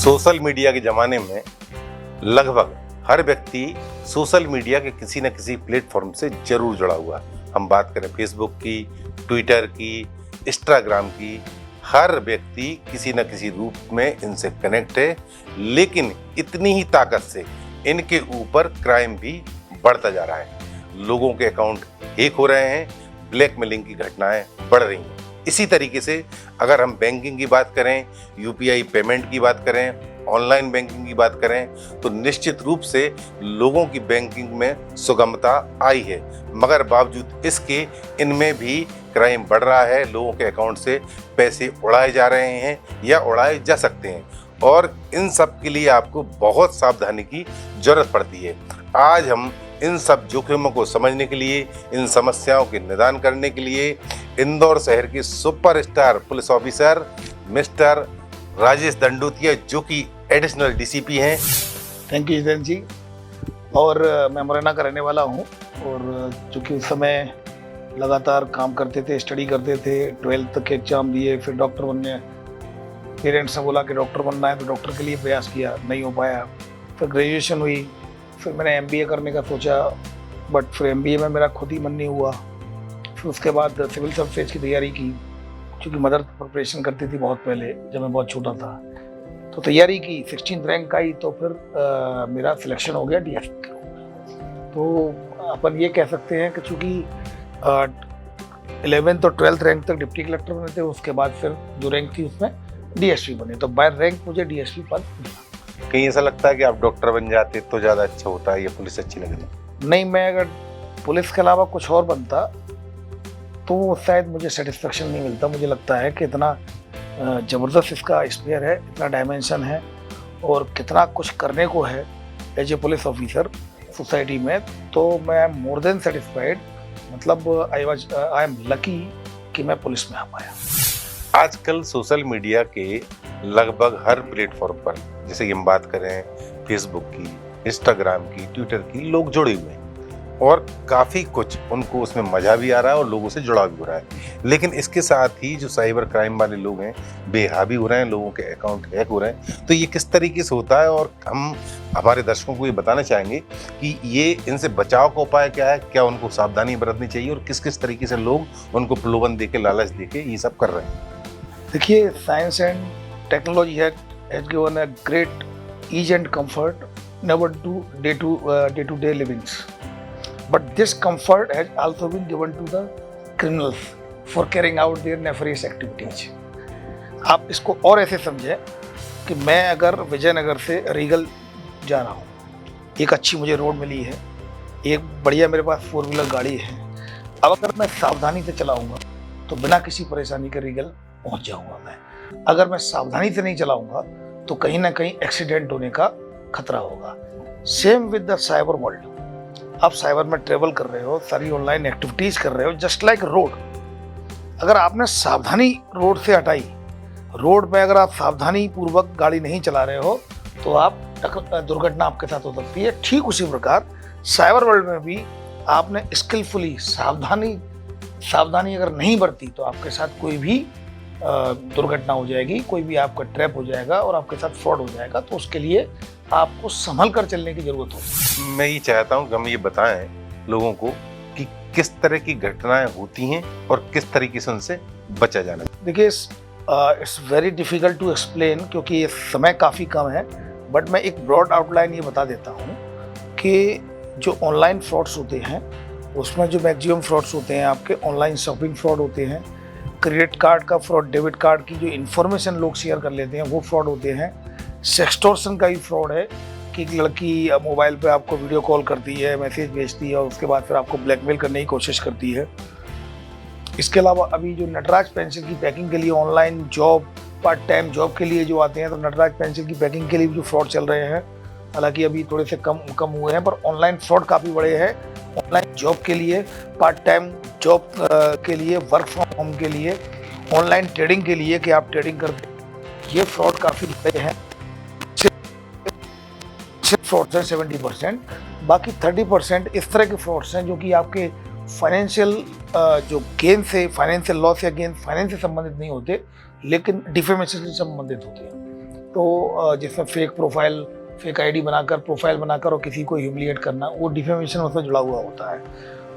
Social media के ज़माने में लगभग हर व्यक्ति सोशल मीडिया के किसी न किसी प्लेटफॉर्म से जरूर जुड़ा हुआ है। हम बात करें फेसबुक की, ट्विटर की, इंस्टाग्राम की, हर व्यक्ति किसी न किसी रूप में इनसे कनेक्ट है। लेकिन इतनी ही ताकत से इनके ऊपर क्राइम भी बढ़ता जा रहा है। लोगों के अकाउंट हैक हो रहे हैं, ब्लैकमेलिंग की घटनाएं बढ़ रही हैं। इसी तरीके से अगर हम बैंकिंग की बात करें, यूपीआई पेमेंट की बात करें, ऑनलाइन बैंकिंग की बात करें, तो निश्चित रूप से लोगों की बैंकिंग में सुगमता आई है, मगर बावजूद इसके इनमें भी क्राइम बढ़ रहा है। लोगों के अकाउंट से पैसे उड़ाए जा रहे हैं या उड़ाए जा सकते हैं, और इन सब के लिए आपको बहुत सावधानी की जरूरत पड़ती है। आज हम इन सब जोखिमों को समझने के लिए, इन समस्याओं के निदान करने के लिए इंदौर शहर के superstar police officer mister Rajesh Dandotiya, जो कि एडिशनल डीसीपी हैं। थैंक यू जितेंद्र जी। और मैं मुरैना का रहने वाला हूँ, और चूँकि उस समय लगातार काम करते थे, स्टडी करते थे, 12th तक के एग्ज़ाम दिए, फिर डॉक्टर बनने, पेरेंट्स ने बोला कि डॉक्टर बनना है तो डॉक्टर के लिए प्रयास किया, नहीं हो पाया। फिर ग्रेजुएशन हुई, फिर मैंने MBA करने का सोचा, बट फिर MBA में मेरा खुद ही मन नहीं हुआ। फिर उसके बाद सिविल सर्विसेज की तैयारी की, क्योंकि मदर प्रिपरेशन करती थी बहुत पहले, जब मैं बहुत छोटा था, तो तैयारी की, 16th रैंक आई, तो फिर मेरा सिलेक्शन हो गया DSP के रूप में। तो अपन ये कह सकते हैं कि चूँकि 11th और 12th रैंक तक डिप्टी कलेक्टर बने थे, उसके बाद फिर जो रैंक थी उसमें DSP बने, तो बाय रैंक मुझे DSP पद मिला। कहीं ऐसा लगता है कि आप डॉक्टर बन जाते तो ज़्यादा अच्छा होता है, या पुलिस अच्छी लगती? नहीं, मैं अगर पुलिस के अलावा कुछ और बनता तो शायद मुझे सेटिस्फेक्शन नहीं मिलता। मुझे लगता है कि इतना ज़बरदस्त इसका स्पेयर है, इतना डायमेंशन है, और कितना कुछ करने को है as a police officer society में, तो मैं मोर देन सेटिस्फाइड। मतलब आई एम लकी कि मैं पुलिस में आ पाया। आजकल सोशल मीडिया के लगभग हर प्लेटफॉर्म पर, जैसे कि हम बात करें फेसबुक की, इंस्टाग्राम की, ट्विटर की, लोग जुड़े हुए हैं, और काफ़ी कुछ उनको उसमें मज़ा भी आ रहा है और लोगों से जुड़ाव भी हो रहा है। लेकिन इसके साथ ही जो साइबर क्राइम वाले लोग हैं, बेहावी हो रहे हैं, लोगों के अकाउंट हैक हो रहे हैं। तो ये किस तरीके से होता है, और हम हमारे दर्शकों को ये बताना चाहेंगे कि ये इनसे बचाव का उपाय क्या है, क्या उनको सावधानी बरतनी चाहिए, और किस किस तरीके से लोग उनको प्रलोभन देके, लालच देके ये सब कर रहे हैं। देखिए, science and technology has given a great ease and comfort never to day-to-day livings, but this comfort has also been given to the criminals for carrying out their nefarious activities. आप इसको और ऐसे समझें कि मैं अगर विजयनगर से रीगल जा रहा हूँ, एक अच्छी मुझे रोड मिली है, एक बढ़िया मेरे पास 4 व्हीलर गाड़ी है। अब अगर मैं सावधानी से चलाऊँगा तो बिना किसी परेशानी के रीगल पहुँच जाऊँगा मैं। अगर मैं सावधानी से नहीं चलाऊँगा तो कहीं ना कहीं एक्सीडेंट होने का खतरा होगा। Same with the cyber world. आप साइबर में ट्रेवल कर रहे हो, सारी ऑनलाइन एक्टिविटीज़ कर रहे हो, जस्ट लाइक रोड। अगर आपने सावधानी रोड से हटाई, रोड में अगर आप सावधानी पूर्वक गाड़ी नहीं चला रहे हो, तो आप दुर्घटना आपके साथ हो सकती है। ठीक उसी प्रकार साइबर वर्ल्ड में भी आपने स्किलफुली सावधानी अगर नहीं बरती तो आपके साथ कोई भी दुर्घटना हो जाएगी, कोई भी आपका ट्रैप हो जाएगा और आपके साथ फ्रॉड हो जाएगा। तो उसके लिए आपको संभल कर चलने की जरूरत होगी। मैं ये चाहता हूँ कि हम ये बताएं लोगों को कि किस तरह की घटनाएं होती हैं और किस तरीके से उनसे बचा जाना। देखिए, it's very difficult to explain, क्योंकि ये समय काफ़ी कम है, बट मैं एक ब्रॉड आउटलाइन ये बता देता हूँ कि जो ऑनलाइन फ्रॉड्स होते हैं उसमें जो मैक्सिमम फ्रॉड्स होते हैं आपके ऑनलाइन शॉपिंग फ्रॉड होते हैं, क्रेडिट कार्ड का फ्रॉड, डेबिट कार्ड की जो इन्फॉर्मेशन लोग शेयर कर लेते हैं वो फ्रॉड होते हैं। सेक्सटॉर्शन का भी फ्रॉड है कि एक लड़की मोबाइल पे आपको वीडियो कॉल करती है, मैसेज भेजती है, और उसके बाद फिर आपको ब्लैकमेल करने की कोशिश करती है। इसके अलावा अभी जो नटराज पेंसिल की पैकिंग के लिए online job, part time job के लिए जो आते हैं, तो नटराज पेंसिल की पैकिंग के लिए भी जो फ्रॉड चल रहे हैं, हालांकि अभी थोड़े से कम हुए हैं, पर ऑनलाइन फ्रॉड काफ़ी बड़े हैं। ऑनलाइन जॉब के लिए, पार्ट टाइम जॉब के लिए, वर्क फ्रॉम होम के लिए, ऑनलाइन ट्रेडिंग के लिए कि आप ट्रेडिंग करते, ये फ्रॉड काफ़ी बड़े हैं। सिर्फ फ्रॉड्स हैं 70%, बाकी 30% इस तरह के फ्रॉड्स हैं जो कि आपके फाइनेंशियल जो गेन से, फाइनेंशियल लॉस या गेन फाइनेंस से संबंधित नहीं होते, लेकिन डिफेमेशन से संबंधित होते हैं। तो जिसमें फेक आईडी बनाकर प्रोफाइल बनाकर और किसी को ह्यूमिलिएट करना, वो डिफेमेशन उसमें जुड़ा हुआ होता है।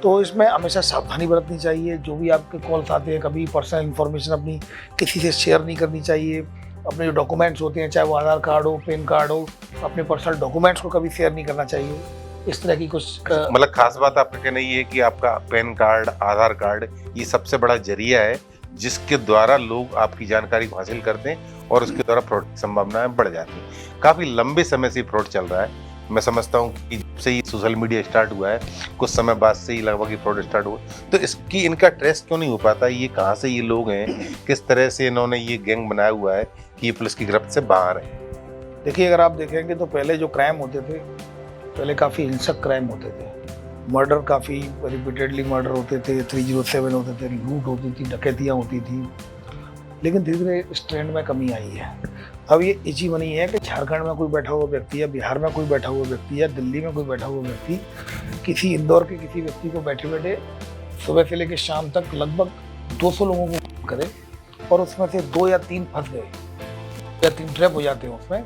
तो इसमें हमेशा सावधानी बरतनी चाहिए। जो भी आपके कॉल्स आते हैं, कभी पर्सनल इन्फॉर्मेशन अपनी किसी से शेयर नहीं करनी चाहिए। अपने जो डॉक्यूमेंट्स होते हैं, चाहे वो आधार कार्ड हो, पैन कार्ड हो, अपने पर्सनल डॉक्यूमेंट्स को कभी शेयर नहीं करना चाहिए। इस तरह की कुछ मतलब खास बात आपका कहना ये है कि आपका पैन कार्ड, आधार कार्ड ये सबसे बड़ा जरिया है जिसके द्वारा लोग आपकी जानकारी को हासिल करते हैं और उसके द्वारा फ्रॉड की संभावनाएं बढ़ जाती हैं। काफी लंबे समय से फ्रॉड चल रहा है। मैं समझता हूँ कि जब से ही सोशल मीडिया स्टार्ट हुआ है, कुछ समय बाद से ही लगभग ये फ्रॉड स्टार्ट हुआ, तो इनका ट्रेस क्यों नहीं हो पाता? ये कहाँ से ये लोग हैं, किस तरह से इन्होंने ये गैंग बनाया हुआ है कि ये पुलिस की गिरफ्त से बाहर है? देखिए, अगर आप देखेंगे तो पहले जो क्राइम होते थे, पहले काफ़ी हिंसक क्राइम होते थे। मर्डर काफ़ी रिपीटेडली मर्डर होते थे, 307 होते थे, लूट होती थी, डकैतियाँ होती थी। लेकिन धीरे धीरे इस ट्रेंड में कमी आई है। अब ये इजी मनी है कि झारखंड में कोई बैठा हुआ व्यक्ति या बिहार में कोई बैठा हुआ व्यक्ति या दिल्ली में कोई बैठा हुआ व्यक्ति किसी इंदौर के किसी व्यक्ति को बैठे बैठे सुबह से लेकर शाम तक लगभग 200 लोगों को करे और उसमें से 2 या 3 फंस गए या 3 ट्रैप हो जाते हैं उसमें,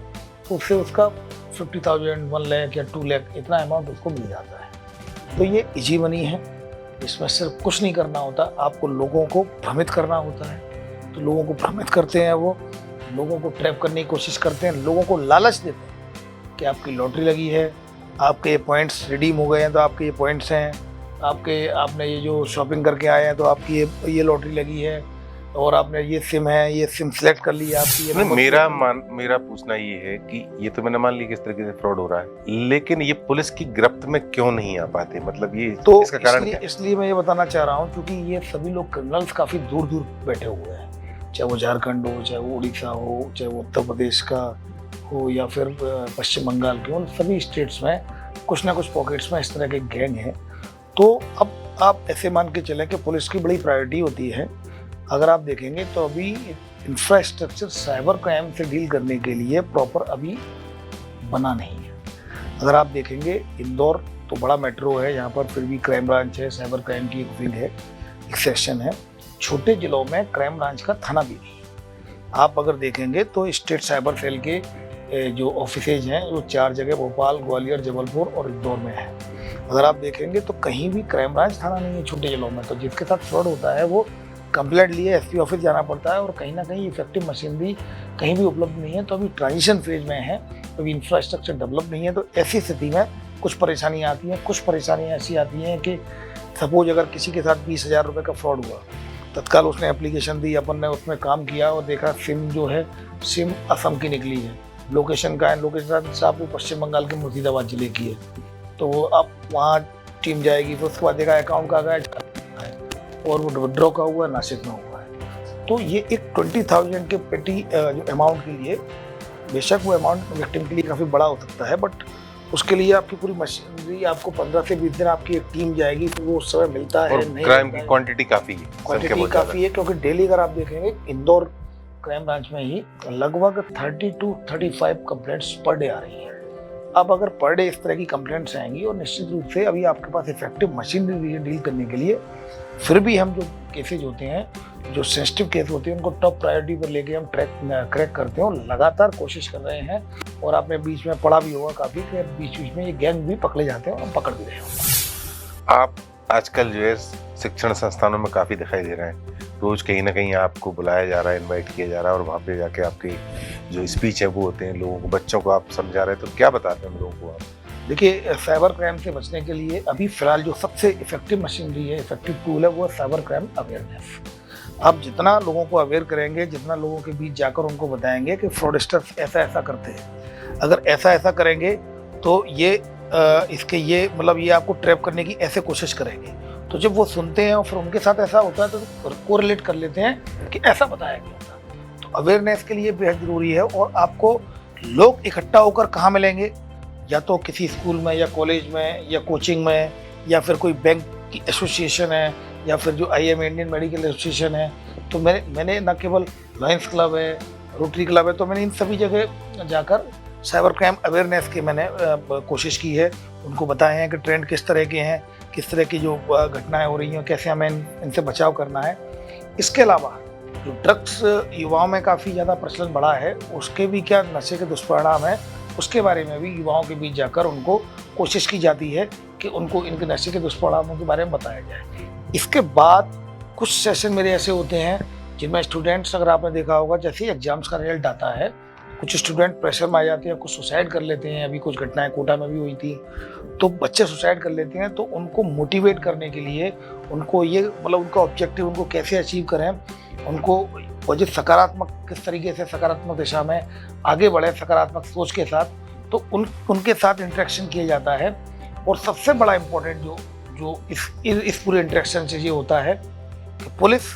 तो उससे उसका 50,000, 1 लाख या 2 लाख इतना अमाउंट उसको मिल जाता है। तो ये इजी मनी है। इसमें सिर्फ कुछ नहीं करना होता, आपको लोगों को भ्रमित करना होता है। तो लोगों को भ्रमित करते हैं, वो लोगों को ट्रैप करने की कोशिश करते हैं, लोगों को लालच देते हैं कि आपकी लॉटरी लगी है, आपके ये पॉइंट्स रिडीम हो गए हैं तो आपके ये पॉइंट्स हैं, आपने ये जो शॉपिंग करके आए हैं तो आपकी ये लॉटरी लगी है, और आपने ये सिम है, ये सिम सेलेक्ट कर ली आपकी। ये मेरा पूछना ये है कि ये तो मैंने मान लिया किस तरीके से फ्रॉड हो रहा है, लेकिन ये पुलिस की गिरफ्त में क्यों नहीं आ पाते? मतलब ये तो इसका कारण क्या है? इसलिए मैं ये बताना चाह रहा हूँ क्योंकि ये सभी लोग क्रिमिनल्स काफ़ी दूर दूर बैठे हुए हैं, चाहे वो झारखंड हो, चाहे वो उड़ीसा हो, चाहे वो उत्तर प्रदेश का हो या फिर पश्चिम बंगाल के, उन सभी स्टेट्स में कुछ ना कुछ पॉकेट्स में इस तरह के गैंग हैं। तो अब आप ऐसे मान के चलें कि पुलिस की बड़ी प्रायोरिटी होती है। अगर आप देखेंगे तो अभी इंफ्रास्ट्रक्चर साइबर क्राइम से डील करने के लिए प्रॉपर अभी बना नहीं है। अगर आप देखेंगे इंदौर तो बड़ा मेट्रो है, यहाँ पर फिर भी क्राइम ब्रांच है, साइबर क्राइम की एक विंग है, एक सेक्शन है। छोटे जिलों में क्राइम ब्रांच का थाना भी नहीं है। आप अगर देखेंगे तो स्टेट साइबर सेल के जो ऑफिसेज हैं वो 4 जगह भोपाल, ग्वालियर, जबलपुर और इंदौर में है। अगर आप देखेंगे तो कहीं भी क्राइम ब्रांच थाना नहीं है छोटे जिलों में। तो जिसके साथ फ्रॉड होता है वो कंप्लेंट लिए एसपी ऑफिस जाना पड़ता है और कहीं ना कहीं इफेक्टिव मशीनरी कहीं भी उपलब्ध नहीं है। तो अभी ट्रांजिशन फेज में है, अभी इंफ्रास्ट्रक्चर डेवलप नहीं है। तो ऐसी स्थिति में कुछ परेशानियाँ आती हैं। कुछ परेशानियाँ ऐसी आती हैं कि सपोज अगर किसी के साथ 20,000 रुपये का फ्रॉड हुआ, तत्काल उसने एप्लीकेशन दी, अपन ने उसमें काम किया और देखा सिम जो है सिम असम की निकली है, लोकेशन का है, लोकेशन साहब वो पश्चिम बंगाल के मुर्शिदाबाद जिले की है। तो वो अब वहाँ टीम जाएगी, तो उसके बाद देखा अकाउंट का गया और वो विड्रॉ का हुआ नासिक में हुआ है। तो ये एक 20,000 के पेटी जो अमाउंट के लिए, बेशक वो अमाउंट विक्टिम के लिए काफ़ी बड़ा हो सकता है, बट उसके लिए आपकी पूरी मशीनरी, आपको 15 से 20 दिन आपकी एक टीम जाएगी, तो वो उस समय मिलता है नहीं। क्राइम की क्वांटिटी काफ़ी है, काफ़ी है, क्योंकि डेली अगर आप देखेंगे इंदौर क्राइम ब्रांच में ही लगभग 30 to 35 कंप्लेंट्स पर डे आ रही है। अब अगर पर डे इस तरह की कंप्लेंट्स आएंगी और निश्चित रूप से अभी आपके पास इफेक्टिव मशीनरी डील करने के लिए, फिर भी हम जो केसेज होते हैं, जो सेंसिटिव केस होते हैं, उनको टॉप प्रायोरिटी पर लेके हम क्रैक करते हैं और लगातार कोशिश कर रहे हैं। और आपने बीच में पढ़ा भी होगा काफ़ी कि बीच बीच में ये गैंग भी पकड़े जाते हैं और हम पकड़ भी रहे हैं। आप आजकल जो है शिक्षण संस्थानों में काफ़ी दिखाई दे रहे हैं, रोज़ कहीं ना कहीं आपको बुलाया जा रहा है, इनवाइट किया जा रहा है और वहाँ पे जाके आपकी जो स्पीच है वो होते हैं, लोगों को, बच्चों को आप समझा रहे हैं, तो क्या बताते हैं लोगों को आप? देखिए, साइबर क्राइम से बचने के लिए अभी फिलहाल जो सबसे इफेक्टिव मशीनरी है, इफेक्टिव टूल है, वो साइबर क्राइम अवेयरनेस। आप जितना लोगों को अवेयर करेंगे, जितना लोगों के बीच जाकर उनको बताएंगे कि फ्रॉडस्टर्स ऐसा ऐसा करते हैं, अगर ऐसा ऐसा करेंगे तो ये मतलब ये आपको ट्रैप करने की ऐसे कोशिश करेंगे। तो जब वो सुनते हैं और फिर उनके साथ ऐसा होता है तो कोरिलेट कर लेते हैं कि ऐसा बताया गया था। तो अवेयरनेस के लिए बेहद ज़रूरी है। और आपको लोग इकट्ठा होकर कहाँ मिलेंगे, या तो किसी स्कूल में या कॉलेज में या कोचिंग में, या फिर कोई बैंक की एसोसिएशन है, या फिर जो IM इंडियन मेडिकल एसोसिएशन है। तो मैंने न केवल लायंस क्लब है, रोटरी क्लब है, तो मैंने इन सभी जगह जाकर साइबर क्राइम अवेयरनेस की मैंने कोशिश की है। उनको बताए हैं कि ट्रेंड किस तरह के हैं, किस तरह की जो घटनाएं हो रही हैं, कैसे हमें इनसे बचाव करना है। इसके अलावा जो ड्रग्स युवाओं में काफ़ी ज़्यादा प्रचलन बढ़ा है, उसके भी क्या नशे के दुष्परिणाम हैं, उसके बारे में भी युवाओं के बीच जाकर उनको कोशिश की जाती है कि उनको इनके नशे के दुष्परिणामों के बारे में बताया जाए। इसके बाद कुछ सेशन मेरे ऐसे होते हैं जिनमें स्टूडेंट्स, अगर आपने देखा होगा, जैसे ही एग्जाम्स का रिजल्ट आता है, कुछ स्टूडेंट प्रेशर में आ जाते हैं, कुछ सुसाइड कर लेते हैं। अभी कुछ घटनाएं कोटा में भी हुई थी, तो बच्चे सुसाइड कर लेते हैं। तो उनको मोटिवेट करने के लिए, उनको ये मतलब उनका ऑब्जेक्टिव उनको कैसे अचीव करें, उनको पॉजिटिव सकारात्मक किस तरीके से सकारात्मक दिशा में आगे बढ़े सकारात्मक सोच के साथ, तो उनके साथ इंटरेक्शन किया जाता है। और सबसे बड़ा इम्पोर्टेंट जो इस पूरे इंटरेक्शन से ये होता है कि पुलिस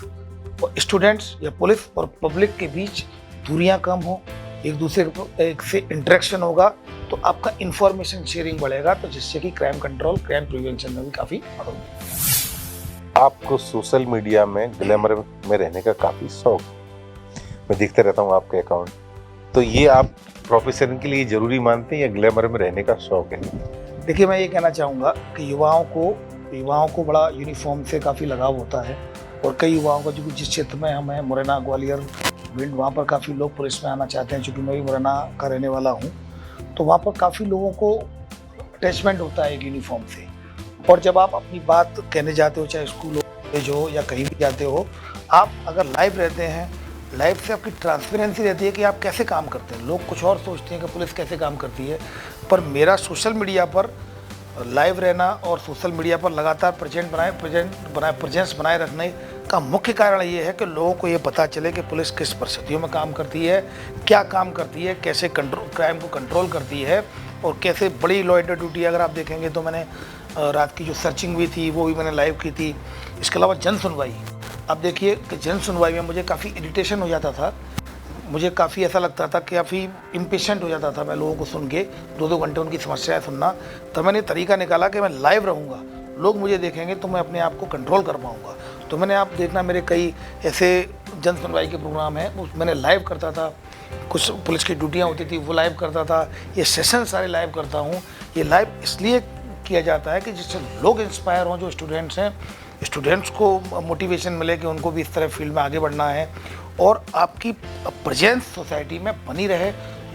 और स्टूडेंट्स या पुलिस और पब्लिक के बीच दूरियां कम हो, एक दूसरे एक से इंटरेक्शन होगा, तो आपका इंफॉर्मेशन शेयरिंग बढ़ेगा, तो जिससे कि क्राइम कंट्रोल, क्राइम प्रिवेंशन में भी काफ़ी मदद होगी। आपको सोशल मीडिया में ग्लैमर में रहने का काफ़ी शौक, मैं देखते रहता हूँ आपके अकाउंट, तो ये आप प्रोफेशन के लिए ज़रूरी मानते हैं या ग्लैमर में रहने का शौक है? देखिए, मैं ये कहना चाहूँगा कि युवाओं को बड़ा यूनिफॉर्म से काफ़ी लगाव होता है, और कई युवाओं को, जो जिस क्षेत्र में हम हैं, मुरैना, ग्वालियर, भिंड, वहाँ पर काफ़ी लोग पुलिस में आना चाहते हैं। चूँकि मैं भी मुरैना का रहने वाला हूँ, तो वहाँ पर काफ़ी लोगों को अटैचमेंट होता है एक यूनिफॉर्म से। और जब आप अपनी बात कहने जाते हो, चाहे स्कूल हो, कॉलेज हो या कहीं भी जाते हो, आप अगर लाइव रहते हैं, लाइव से आपकी ट्रांसपेरेंसी रहती है कि आप कैसे काम करते हैं। लोग कुछ और सोचते हैं कि पुलिस कैसे काम करती है, पर मेरा सोशल मीडिया पर लाइव रहना और सोशल मीडिया पर लगातार प्रेजेंस बनाए रखने का मुख्य कारण ये है कि लोगों को ये पता चले कि पुलिस किस परिस्थितियों में काम करती है, क्या काम करती है, कैसे क्राइम को कंट्रोल करती है, और कैसे बड़ी लॉ एंड ड्यूटी। अगर आप देखेंगे तो मैंने रात की जो सर्चिंग हुई थी वो भी मैंने लाइव की थी। इसके अलावा जन सुनवाई, अब देखिए कि जन सुनवाई में मुझे काफ़ी इरिटेशन हो जाता था, मुझे काफ़ी ऐसा लगता था कि काफ़ी इम्पेशेंट हो जाता था मैं लोगों को सुन के 2-2 घंटे उनकी समस्याएं सुनना। तो मैंने तरीका निकाला कि मैं लाइव रहूँगा, लोग मुझे देखेंगे तो मैं अपने आप को कंट्रोल कर पाऊँगा। तो मैंने, आप देखना, मेरे कई ऐसे जन सुनवाई के प्रोग्राम हैं, मैंने लाइव करता था। कुछ पुलिस की ड्यूटियाँ होती थी वो लाइव करता था, ये सेशन सारे लाइव करता हूँ। ये लाइव इसलिए किया जाता है कि जिससे लोग इंस्पायर हों, जो स्टूडेंट्स हैं, स्टूडेंट्स को मोटिवेशन मिले कि उनको भी इस तरह फील्ड में आगे बढ़ना है, और आपकी प्रेजेंस सोसाइटी में बनी रहे,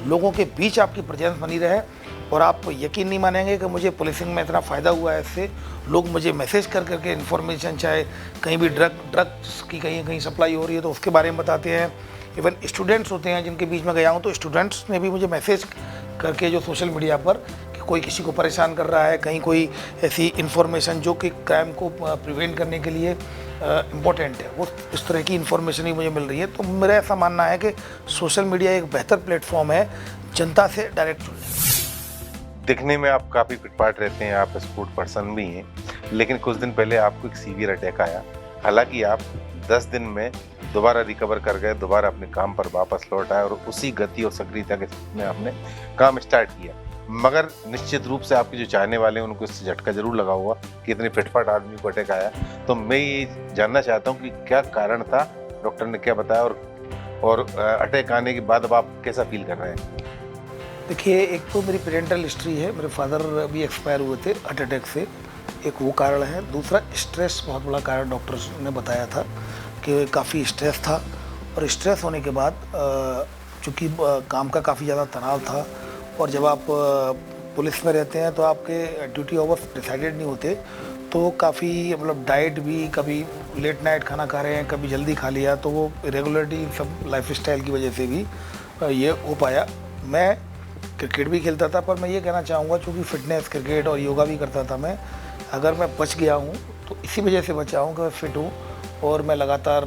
लोगों के बीच आपकी प्रेजेंस बनी रहे। और आप यकीन नहीं मानेंगे कि मुझे पुलिसिंग में इतना फ़ायदा हुआ है इससे। लोग मुझे मैसेज कर करके इन्फॉर्मेशन, चाहे कहीं भी ड्रग्स की कहीं सप्लाई हो रही है तो उसके बारे में बताते हैं। इवन स्टूडेंट्स होते हैं जिनके बीच में गया हूँ, तो स्टूडेंट्स ने भी मुझे मैसेज करके, जो सोशल मीडिया पर, कि कोई किसी को परेशान कर रहा है, कहीं कोई ऐसी इन्फॉर्मेशन जो कि क्राइम को प्रिवेंट करने के लिए इम्पोर्टेंट है, वो इस तरह की इन्फॉर्मेशन ही मुझे मिल रही है। तो मेरा ऐसा मानना है कि सोशल मीडिया एक बेहतर प्लेटफॉर्म है जनता से डायरेक्ट जुड़ने। दिखने में आप काफ़ी फिटफाट रहते हैं, आप स्पोर्ट पर्सन भी हैं, लेकिन कुछ दिन पहले आपको एक सीवियर अटैक आया। हालांकि आप 10 दिन में दोबारा रिकवर कर गए, दोबारा अपने काम पर वापस लौट आए और उसी गति और सक्रियता के साथ में आपने काम स्टार्ट किया। मगर निश्चित रूप से आपके जो चाहने वाले हैं उनको इससे झटका जरूर लगा हुआ कि इतने फिटफाट आदमी को अटैक आया। तो मैं ये जानना चाहता हूँ कि क्या कारण था, डॉक्टर ने क्या बताया, और अटैक आने के बाद अब आप कैसा फील कर रहे हैं? देखिए, एक तो मेरी पेरेंटल हिस्ट्री है, मेरे फादर भी एक्सपायर हुए थे हार्ट अटैक से, एक वो कारण है। दूसरा, स्ट्रेस बहुत बड़ा कारण डॉक्टर्स ने बताया था कि काफ़ी स्ट्रेस था, और स्ट्रेस होने के बाद चूँकि काम का काफ़ी ज़्यादा तनाव था, और जब आप पुलिस में रहते हैं तो आपके ड्यूटी आवर्स डिसाइडेड नहीं होते, तो काफ़ी मतलब डाइट भी, कभी लेट नाइट खाना खा रहे हैं, कभी जल्दी खा लिया, तो वो इरेगुलरिटी सब लाइफस्टाइल की वजह से भी ये हो पाया। मैं क्रिकेट भी खेलता था, पर मैं ये कहना चाहूँगा, चूँकि फिटनेस, क्रिकेट और योगा भी करता था मैं, अगर मैं बच गया हूँ तो इसी वजह से बचा हूँ कि मैं फिट हूँ और मैं लगातार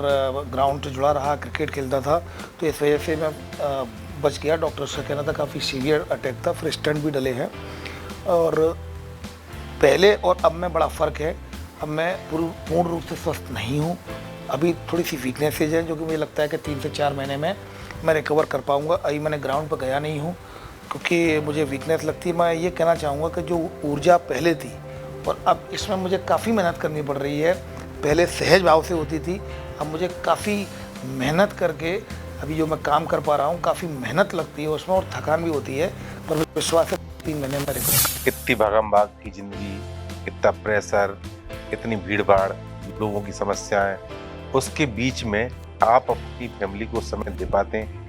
ग्राउंड से जुड़ा रहा, क्रिकेट खेलता था, तो इस वजह से मैं बच गया। डॉक्टर्स का कहना था काफ़ी सीवियर अटैक था, फिर स्टंट भी डले हैं, और पहले और अब में बड़ा फ़र्क है। अब मैं पूर्ण रूप से स्वस्थ नहीं हूँ, अभी थोड़ी सी वीकनेसेज है, जो कि मुझे लगता है कि 3 से 4 महीने में मैं रिकवर कर पाऊँगा। अभी मैंने ग्राउंड पर गया नहीं हूँ क्योंकि मुझे वीकनेस लगती है। मैं ये कहना चाहूँगा कि जो ऊर्जा पहले थी और अब इसमें मुझे काफ़ी मेहनत करनी पड़ रही है। पहले सहज भाव से होती थी, अब मुझे काफ़ी मेहनत करके अभी जो मैं काम कर पा रहा हूँ, काफ़ी मेहनत लगती है उसमें और थकान भी होती है, पर विश्वास है 3 महीने में रिकवर। इतनी भागम भाग की ज़िंदगी, इतना प्रेशर, इतनी भीड़ भाड़, लोगों की समस्याएं, उसके बीच में आप अपनी फैमिली को समय दे पाते हैं,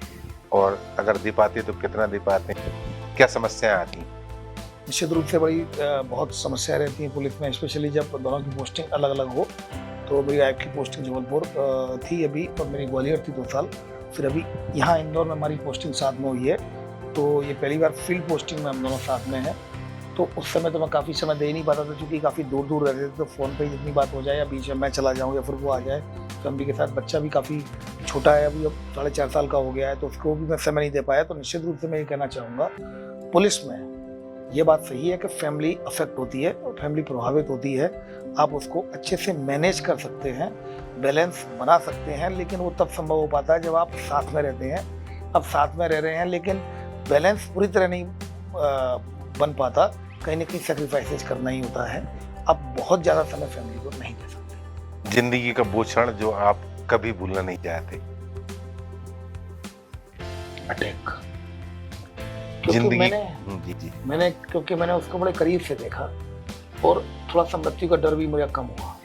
और अगर दे पाते तो कितना दे पाते हैं, क्या समस्याएं आती हैं? निश्चित रूप से बड़ी बहुत समस्या रहती है पुलिस में, स्पेशली जब दोनों की पोस्टिंग अलग अलग हो। तो मेरी आईएफ की पोस्टिंग जबलपुर थी अभी, और मेरी ग्वालियर थी 2 साल। फिर अभी यहाँ इंदौर में हमारी पोस्टिंग साथ में हुई है। तो ये पहली बार फील्ड पोस्टिंग में हम दोनों साथ में हैं। तो उस समय तो मैं काफ़ी समय दे ही नहीं पाता था, क्योंकि काफ़ी दूर दूर रहते थे। तो फ़ोन पे जितनी बात हो जाए, या बीच में मैं चला जाऊँ या फिर वो आ जाए फैमिली के साथ। बच्चा भी काफ़ी छोटा है अभी, अब 4.5 साल का हो गया है, तो उसको भी मैं समय नहीं दे पाया। तो निश्चित रूप से मैं ये कहना चाहूँगा, पुलिस में ये बात सही है कि फैमिली अफेक्ट होती है और फैमिली प्रभावित होती है। आप उसको अच्छे से मैनेज कर सकते हैं, बैलेंस बना सकते हैं, लेकिन वो तब संभव हो पाता है जब आप साथ में रहते हैं। अब साथ में रह रहे हैं, लेकिन बैलेंस पूरी तरह नहीं बन पाता। कहीं ना कहीं सेक्रीफाइसेस करना ही होता है। आप बहुत ज़्यादा समय फैमिली को नहीं दे सकते। जिंदगी का वो क्षण जो आप कभी भूलना नहीं चाहते? अटैक। जिंदगी जी क्योंकि मैंने उसको बड़े करीब से देखा, और थोड़ा सा मृत्यु का डर भी मुझे कम हुआ।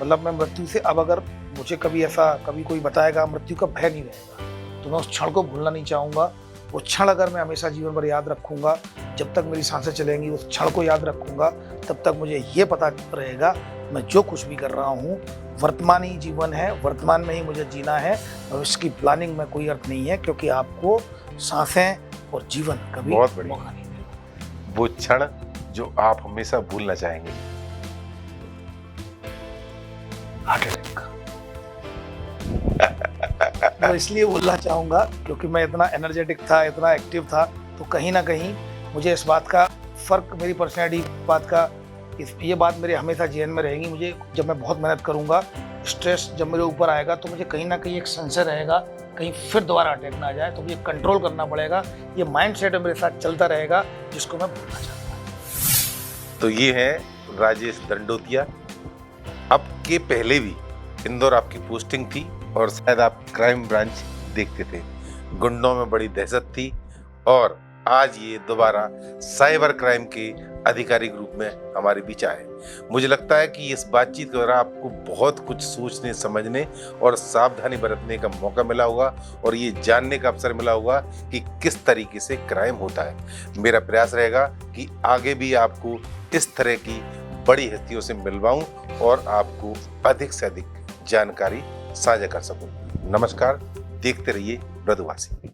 मतलब मैं मृत्यु से, अब अगर मुझे कभी कोई बताएगा मृत्यु का भय नहीं रहेगा, तो मैं उस क्षण को भूलना नहीं चाहूँगा। वो क्षण अगर मैं हमेशा जीवन भर याद रखूँगा, जब तक मेरी सांसें चलेंगी उस क्षण को याद रखूँगा, तब तक मुझे ये पता रहेगा मैं जो कुछ भी कर रहा हूँ वर्तमान ही जीवन है, वर्तमान में ही मुझे जीना है। भविष्य की प्लानिंग में कोई अर्थ नहीं है, क्योंकि आपको सांसें और जीवन कभी बहुत बढ़िया। मौका नहीं देगा। वो क्षण जो आप हमेशा भूलना चाहेंगे? Heart attack. मैं इसलिए बोलना चाहूँगा क्योंकि मैं इतना एनर्जेटिक था, इतना एक्टिव था, तो कहीं ना कहीं मुझे इस बात का फ़र्क, मेरी पर्सनैलिटी बात का, ये बात मेरे हमेशा जेहन में रहेगी। मुझे जब मैं बहुत मेहनत करूँगा, स्ट्रेस जब मेरे ऊपर आएगा, तो मुझे कहीं ना कहीं एक संशय रहेगा, कहीं फिर दोबारा अटैक ना आ जाए। तो मुझे कंट्रोल करना पड़ेगा। ये माइंड सेट मेरे साथ चलता रहेगा, जिसको मैं भूलना चाहता हूँ। तो ये है राजेश दंडोतिया। अब के पहले भी इंदौर आपकी पोस्टिंग थी, और शायद आप क्राइम ब्रांच देखते थे। गुंडों में बड़ी दहशत थी, और आज ये दोबारा साइबर क्राइम के आधिकारिक रूप में हमारे बीच आए। मुझे लगता है कि इस बातचीत के दौरान आपको बहुत कुछ सोचने, समझने और सावधानी बरतने का मौका मिला होगा, और ये जानने का अवसर मिला होगा कि किस तरीके से क्राइम होता है। मेरा प्रयास रहेगा कि आगे भी आपको इस तरह की बड़ी हस्तियों से मिलवाऊं और आपको अधिक से अधिक जानकारी साझा कर सकूं। नमस्कार, देखते रहिए ब्रदवासी।